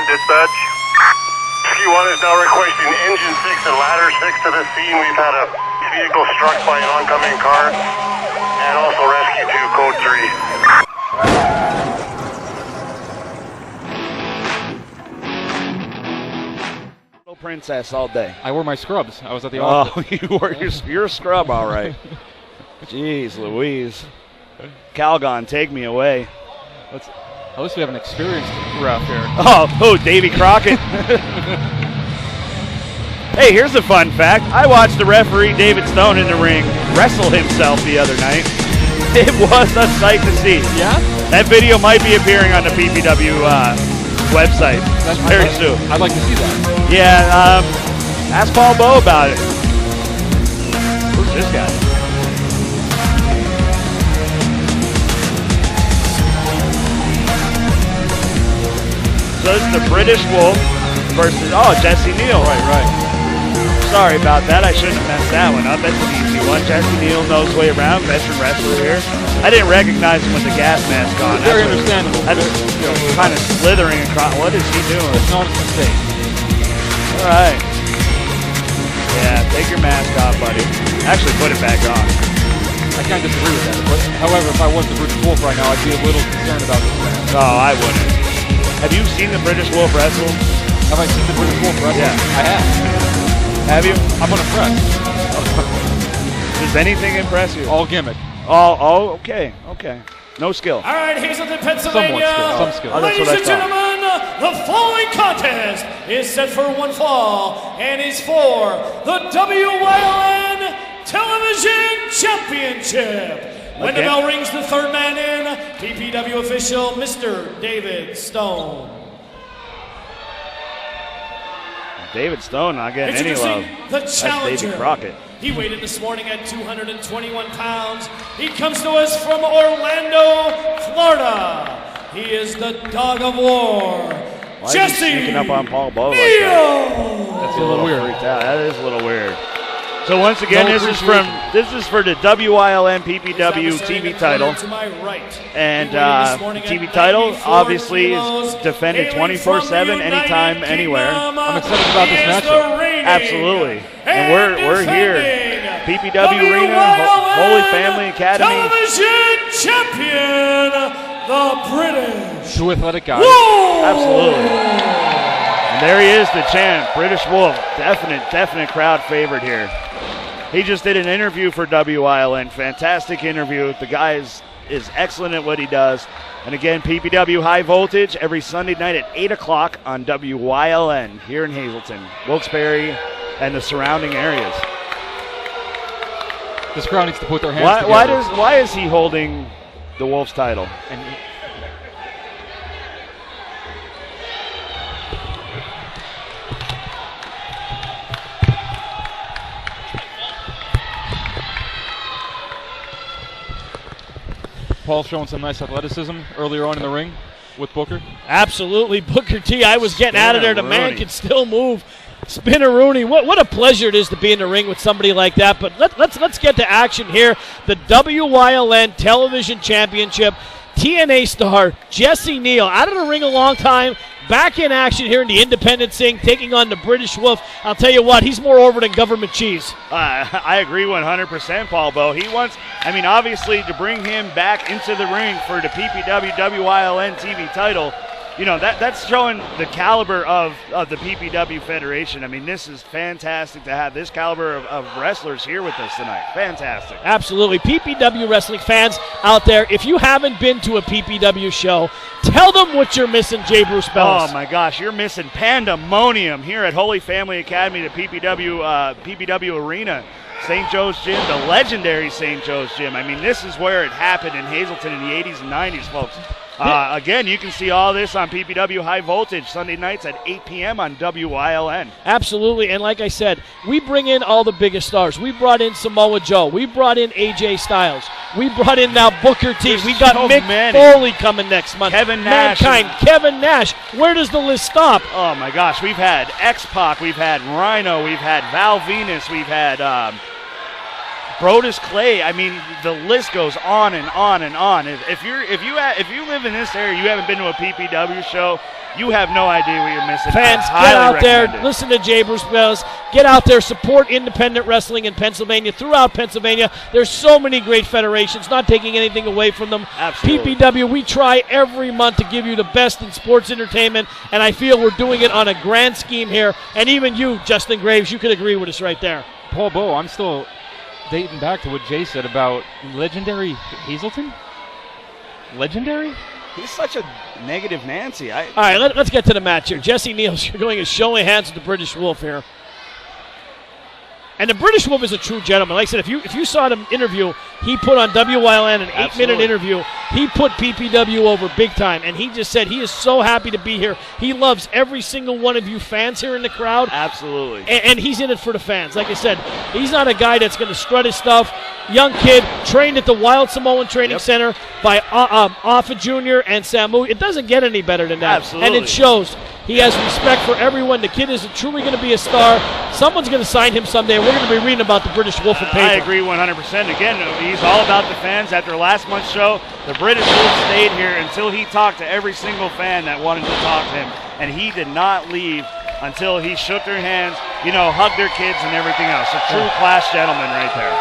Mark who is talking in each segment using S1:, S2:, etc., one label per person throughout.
S1: dispatch. Rescue 1 is now requesting engine 6 and ladder 6 to the scene. We've had a vehicle struck by an oncoming car. And also Rescue 2, code 3.
S2: Princess all day.
S3: I wore my scrubs. I was at the office.
S2: Oh, you wore your scrub, all right. Jeez Louise. Calgon, take me away.
S3: At least we have an experienced ref here.
S2: Oh, Davy Crockett. Hey, here's a fun fact. I watched the referee David Stone in the ring wrestle himself the other night. It was a sight to see.
S3: Yeah?
S2: That video might be appearing on the PPW website very soon.
S3: I'd like to see that.
S2: Yeah, ask Paul Bowe about it. Who's this guy? So this is the British Wolf versus, Jesse Neal.
S3: Right.
S2: Sorry about that. I shouldn't have messed that one up. That's an easy one. Jesse Neal knows his way around. Veteran wrestler here. I didn't recognize him with the gas mask on.
S3: Very understandable.
S2: That's kind of slithering across. What is he doing?
S3: It's not a mistake.
S2: All right. Yeah, take your mask off, buddy. Actually, put it back on.
S3: I can't disagree with that. But, however, if I was the British Wolf right now, I'd be a little concerned about this man.
S2: No, I wouldn't. Have you seen the British Wolf wrestle?
S3: Have I seen the British Wolf wrestle?
S2: Yeah.
S3: I have.
S2: Have you?
S3: I'm unimpressed.
S2: Does anything impress you?
S3: All gimmick.
S2: Okay. No skill.
S4: All right, Hazelton, Pennsylvania.
S3: Some skill.
S4: Ladies and gentlemen, the following contest is set for one fall and is for the WYLN Television Championship. When the bell rings, the third man in, PPW official, Mr. David Stone.
S2: David Stone not getting any love.
S4: The challenger.
S2: That's Davy Crockett.
S4: He weighed this morning at 221 pounds. He comes to us from Orlando, Florida. He is the Dog of War,
S2: Why
S4: Jesse
S2: is he sneaking up on Paul Bowe like
S4: Neal.
S2: that?
S3: That's a little weird.
S2: Freaked out. That is a little weird. So once again,
S3: No
S2: this is for the WYLN PPW TV title.
S4: To my right.
S2: And TV title obviously is defended 24/7, anytime, anywhere.
S3: I'm excited about this matchup.
S2: Absolutely. And we're here. PPW Arena, Holy Family Academy.
S4: Television champion, the British.
S3: Two athletic guys.
S2: Absolutely. And there he is, the champ, British Wolf. Definite crowd favorite here. He just did an interview for WYLN. Fantastic interview. The guy is excellent at what he does. And again, PPW High Voltage every Sunday night at 8 o'clock on WYLN here in Hazleton, Wilkes-Barre, and the surrounding areas.
S3: This crowd needs to put their hands together.
S2: Why is he holding the Wolves title?
S3: And Paul showing some nice athleticism earlier on in the ring with Booker.
S4: Absolutely, Booker T. I was getting out of there. The man can still move. Spinneroonie. What a pleasure it is to be in the ring with somebody like that. But let's get to action here. The WYLN Television Championship. TNA star Jesse Neal out of the ring a long time. Back in action here in the independent scene, taking on the British Wolf. I'll tell you what, he's more over than government cheese.
S2: I agree 100%, Paul Bowe. He wants, obviously, to bring him back into the ring for the PPW WYLN TV title. That's showing the caliber of the PPW Federation. This is fantastic to have this caliber of wrestlers here with us tonight. Fantastic.
S4: Absolutely. PPW wrestling fans out there, if you haven't been to a PPW show, tell them what you're missing, J. Bruce Bellis.
S2: Oh, my gosh. You're missing pandemonium here at Holy Family Academy, the PPW Arena. St. Joe's Gym, the legendary St. Joe's Gym. This is where it happened in Hazleton in the 80s and 90s, folks. Again, you can see all this on PPW High Voltage Sunday nights at 8 p.m. on WYLN.
S4: Absolutely, and like I said, we bring in all the biggest stars. We brought in Samoa Joe. We brought in AJ Styles. We brought in now Booker T. We got Mick Foley coming next month.
S2: Kevin Nash.
S4: Mankind, Kevin Nash. Where does the list stop?
S2: Oh, my gosh. We've had X-Pac. We've had Rhino. We've had Val Venus. We've had Brodus Clay. I mean, the list goes on and on and on. If you live in this area, you haven't been to a PPW show, you have no idea what you're missing.
S4: Fans, get out there, listen to Jay Bruce Bells. Get out there, support independent wrestling in Pennsylvania. Throughout Pennsylvania, there's so many great federations, not taking anything away from them.
S2: Absolutely.
S4: PPW, we try every month to give you the best in sports entertainment, and I feel we're doing it on a grand scheme here. And even you, Justin Graves, you could agree with us right there.
S3: Paul Bowe, I'm still dating back to what Jay said about legendary Hazelton. Legendary?
S2: He's such a negative Nancy.
S4: All right, let's get to the match here. Jesse Neal going a show of hands with the British Wolf here. And the British Wolf is a true gentleman. Like I said, if you saw the interview, he put on WYLN an 8-minute interview. He put PPW over big time, and he just said he is so happy to be here. He loves every single one of you fans here in the crowd.
S2: Absolutely.
S4: And he's in it for the fans. Like I said, he's not a guy that's going to strut his stuff. Young kid, trained at the Wild Samoan Training Center by Offa Jr. and Samu. It doesn't get any better than that.
S2: Absolutely.
S4: And it shows. He has respect for everyone. The kid is truly going to be a star. Someone's going to sign him someday. We're going to be reading about the British Wolf in paper.
S2: I agree 100%. Again, he's all about the fans. After last month's show, the British Wolf stayed here until he talked to every single fan that wanted to talk to him. And he did not leave until he shook their hands, hugged their kids and everything else. A true class gentleman right there.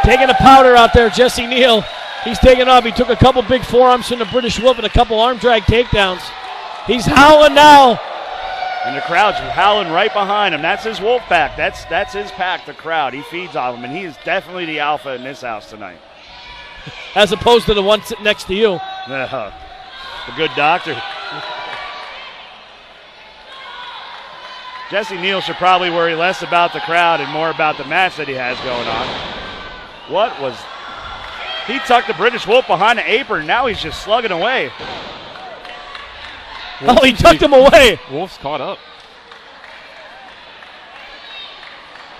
S4: Taking the powder out there, Jesse Neal. He's taking off. He took a couple big forearms from the British Wolf and a couple arm drag takedowns. He's howling now.
S2: And the crowd's howling right behind him. That's his wolf pack. That's his pack, the crowd. He feeds on them, and he is definitely the alpha in this house tonight.
S4: As opposed to the one sitting next to you.
S2: The good doctor. Jesse Neal should probably worry less about the crowd and more about the match that he has going on. He tucked the British Wolf behind the apron. Now he's just slugging away.
S4: Oh, he tucked him away.
S3: Wolf's caught up.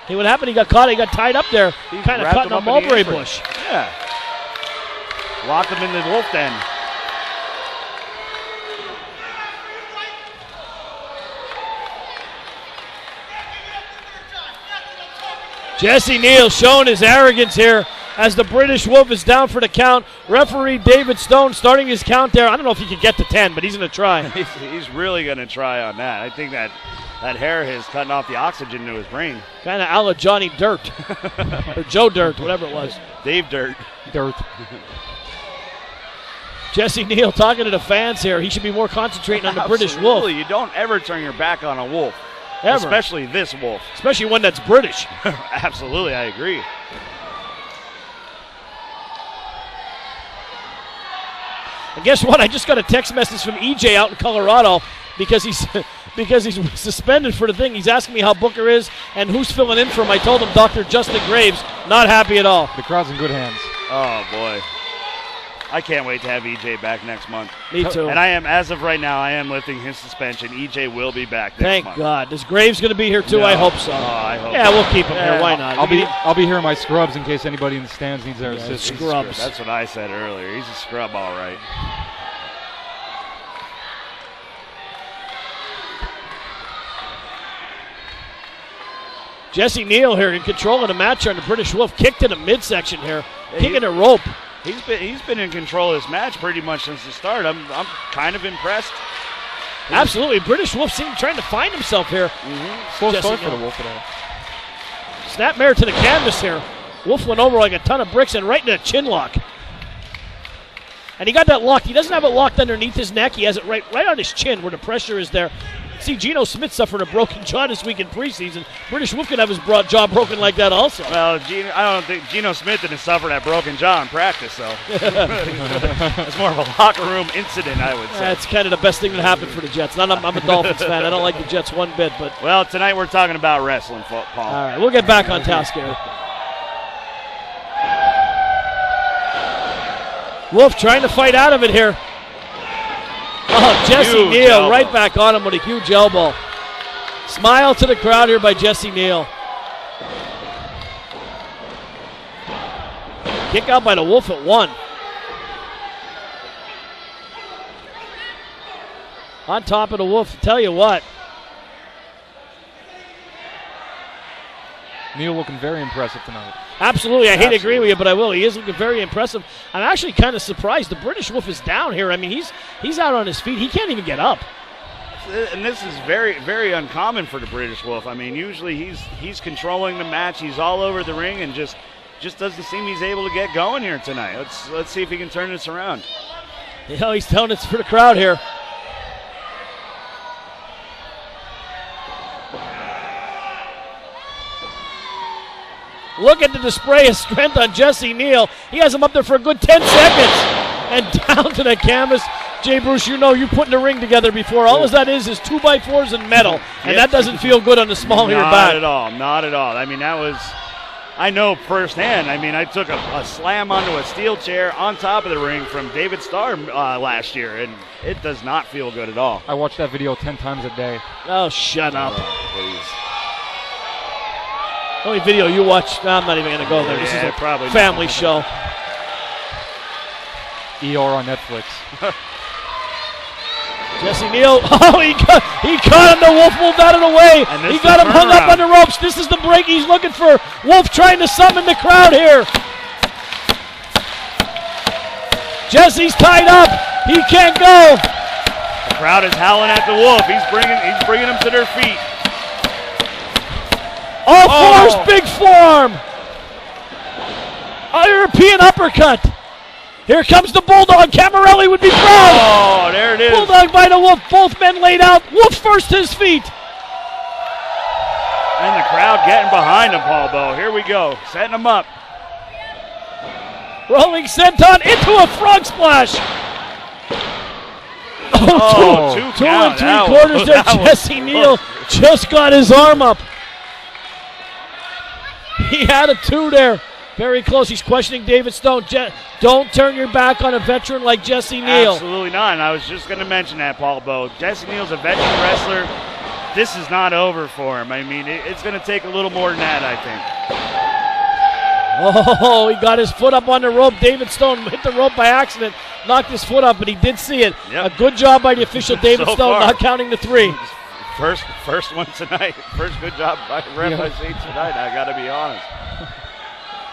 S4: Hey, what happened? He got caught. He got tied up there.
S2: He
S4: kind of caught in a mulberry bush.
S2: Yeah. Locked him in the wolf den.
S4: Jesse Neal showing his arrogance here as the British Wolf is down for the count. Referee David Stone starting his count there. I don't know if he can get to 10, but he's going to try.
S2: He's really going to try on that. I think that hair is cutting off the oxygen to his brain.
S4: Kind of a la Johnny Dirt. Or Joe Dirt, whatever it was.
S2: Dave Dirt.
S4: Jesse Neal talking to the fans here. He should be more concentrating on the British Wolf.
S2: You don't ever turn your back on a wolf.
S4: Ever.
S2: Especially this wolf.
S4: Especially one that's British.
S2: Absolutely, I agree.
S4: And guess what? I just got a text message from EJ out in Colorado because he's suspended for the thing. He's asking me how Booker is and who's filling in for him. I told him Dr. Justin Graves. Not happy at all.
S3: The crowd's in good hands.
S2: Oh, boy. I can't wait to have EJ back next month.
S4: Me too.
S2: And I am, as of right now, I am lifting his suspension. EJ will be back next month.
S4: Thank God. Is Graves going to be here too?
S2: No.
S4: I hope so.
S2: Oh, I hope
S4: yeah,
S2: so.
S4: we'll keep him here. Why not?
S3: I'll be here in my scrubs in case anybody in the stands needs their assistance.
S4: Scrubs.
S2: That's what I said earlier. He's a scrub, all right.
S4: Jesse Neal here in control of the match on the British Wolf. Kicked in the midsection here. Kicking a rope.
S2: He's been in control of this match pretty much since the start. I'm kind of impressed.
S4: Absolutely. British Wolf seemed trying to find himself here.
S3: Slow start for the Wolf today.
S4: Snapmare to the canvas here. Wolf went over like a ton of bricks and right into a chin lock. And he got that locked. He doesn't have it locked underneath his neck. He has it right on his chin where the pressure is there. See, Geno Smith suffered a broken jaw this week in preseason. British Wolf can have his jaw broken like that also.
S2: Well, I don't think Geno Smith didn't suffer that broken jaw in practice, though. It's more of a locker room incident, I would say.
S4: That's kind of the best thing that happened for the Jets. I'm a Dolphins fan. I don't like the Jets one bit. But
S2: well, tonight we're talking about wrestling, Paul.
S4: All right, we'll get back on task here. Wolf trying to fight out of it here. Oh, Jesse Neal right back on him with a huge elbow. Smile to the crowd here by Jesse Neal. Kick out by the Wolf at 1. On top of the Wolf, tell you what.
S3: Neal looking very impressive tonight.
S4: Absolutely. I hate to agree with you, but I will. He is looking very impressive. I'm actually kind of surprised. The British Wolf is down here. I mean, he's out on his feet. He can't even get up.
S2: And this is very, very uncommon for the British Wolf. I mean, usually he's controlling the match. He's all over the ring and just doesn't seem he's able to get going here tonight. Let's see if he can turn this around.
S4: You know, he's telling it's for the crowd here. Look at the display of strength on Jesse Neal. He has him up there for a good 10 seconds. And down to the canvas. Jay Bruce, you know, you've put in the ring together before. All that is 2x4s and metal. And that doesn't feel good on the small of your back.
S2: Not at all. Not at all. I mean, that was, I know firsthand. I mean, I took a slam onto a steel chair on top of the ring from David Starr last year, and it does not feel good at all.
S3: I watch that video 10 times a day.
S4: Oh, shut up.
S2: Please.
S4: The only video you watch, I'm not even going to go there. This is a family show.
S3: ER on Netflix.
S4: Jesse Neal, he caught him. The Wolf moved out of the way. He got him hung up on the ropes. This is the break he's looking for. Wolf trying to summon the crowd here. Jesse's tied up. He can't go.
S2: The crowd is howling at the Wolf. He's bringing them to their feet.
S4: Fours, big forearm. A European uppercut. Here comes the Bulldog. Camarelli would be proud.
S2: Oh, there it is.
S4: Bulldog by the Wolf. Both men laid out. Wolf first to his feet.
S2: And the crowd getting behind him, Paul Bowe. Here we go. Setting him up.
S4: Rolling senton into a frog splash. Two and three quarters there. Jesse Neal just got his arm up. He had a 2 there. Very close. He's questioning David Stone. Don't turn your back on a veteran like Jesse Neal.
S2: Absolutely not. And I was just going to mention that, Paul Bowe. Jesse Neal's a veteran wrestler. This is not over for him. I mean, it's going to take a little more than that, I think.
S4: Oh, he got his foot up on the rope. David Stone hit the rope by accident, knocked his foot up, but he did see it. Yep. A good job by the official, David Stone, not counting the 3.
S2: First one tonight. First good job by the ref I see tonight, I got to be honest.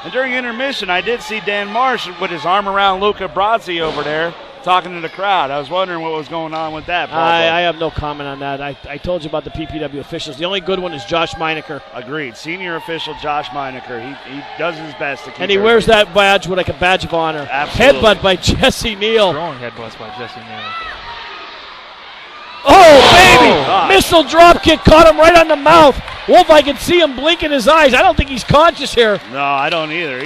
S2: And during intermission, I did see Dan Marsh with his arm around Luca Brazzi over there talking to the crowd. I was wondering what was going on with that.
S4: I have no comment on that. I told you about the PPW officials. The only good one is Josh Meinecker.
S2: Agreed. Senior official Josh Meinecker. He does his best to keep.
S4: And he wears that badge with like a badge of honor.
S2: Absolutely.
S4: Headbutt by Jesse Neal.
S3: Strong headbutts by Jesse Neal.
S4: Oh, baby! Missile drop kick caught him right on the mouth. Wolf, I can see him blinking his eyes. I don't think he's conscious here.
S2: No, I don't either.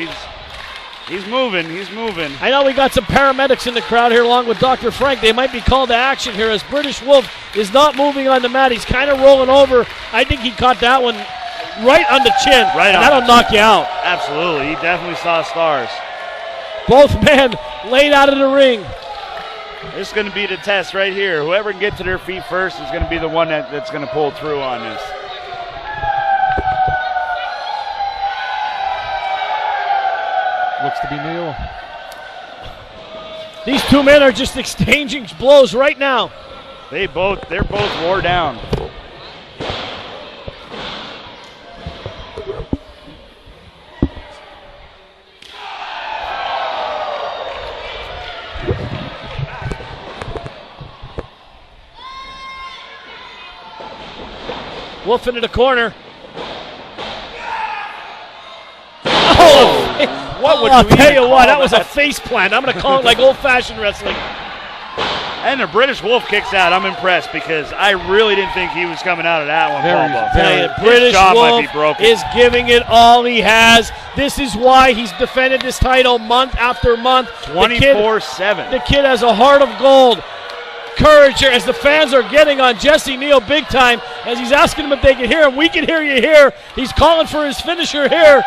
S2: He's moving. He's moving.
S4: I know we got some paramedics in the crowd here along with Dr. Frank. They might be called to action here as British Wolf is not moving on the mat. He's kind of rolling over. I think he caught that one right on the chin.
S2: Right on.
S4: That'll knock you out.
S2: Absolutely. He definitely saw stars.
S4: Both men laid out of the ring.
S2: This is going to be the test right here. Whoever can get to their feet first is going to be the one that's going to pull through on this.
S3: Looks to be Neal.
S4: These two men are just exchanging blows right now.
S2: They're both wore down.
S4: Wolf into the corner. I'll tell you what, that was a face plant. I'm going to call it like old-fashioned wrestling.
S2: And the British Wolf kicks out. I'm impressed because I really didn't think he was coming out of that one.
S4: The British Wolf is giving it all he has. This is why he's defended this title month after month.
S2: 24/7.
S4: The kid has a heart of gold. Courage here as the fans are getting on Jesse Neal big time as he's asking them if they can hear him. We can hear you here. He's calling for his finisher here.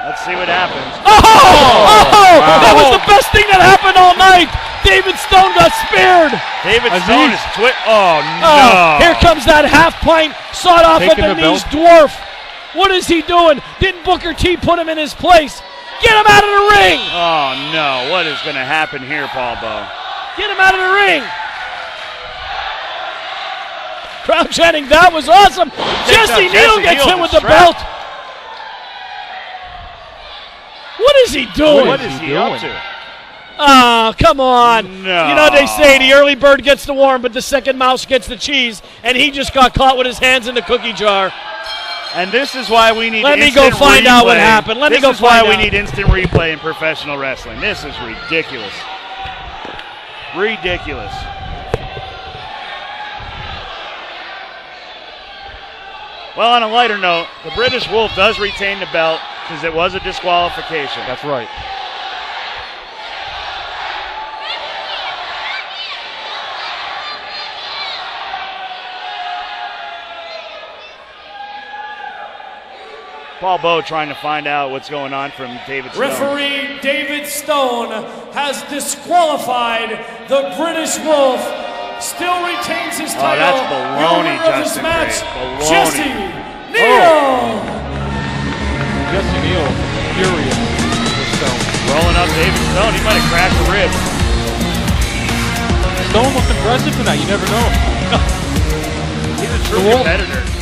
S2: Let's see what happens.
S4: Wow. That was the best thing that happened all night. David Stone got speared.
S2: David Stone is Oh, no.
S4: Here comes that half pint sawed off at the knees dwarf. What is he doing? Didn't Booker T put him in his place? Get him out of the ring.
S2: Oh, no. What is going to happen here, Paul Bowe?
S4: Get him out of the ring. Crowd chanting, that was awesome. Jesse Neal gets hit with the belt. is he doing?
S2: What is he up to?
S4: Oh, come on.
S2: No.
S4: You know they say the early bird gets the worm, but the second mouse gets the cheese, and he just got caught with his hands in the cookie jar.
S2: And this is why we need
S4: Let me go find out what happened. Let me go
S2: find out. This is why we
S4: out.
S2: need instant replay in professional wrestling. This is ridiculous. Ridiculous. Well, on a lighter note, the British Wolf does retain the belt because it was a disqualification.
S3: That's right.
S2: Paul Bowe trying to find out what's going on from David Stone.
S5: Referee David Stone has disqualified the British Wolf. Still retains his title.
S2: That's baloney,
S5: The winner of this
S2: Justin
S5: match,
S2: Grace. Baloney.
S5: Jesse Neal.
S3: Jesse Neal, furious with Stone.
S2: Rolling up David Stone. He might have cracked a rib.
S3: Stone looked impressive tonight. You never know.
S2: He's a true competitor.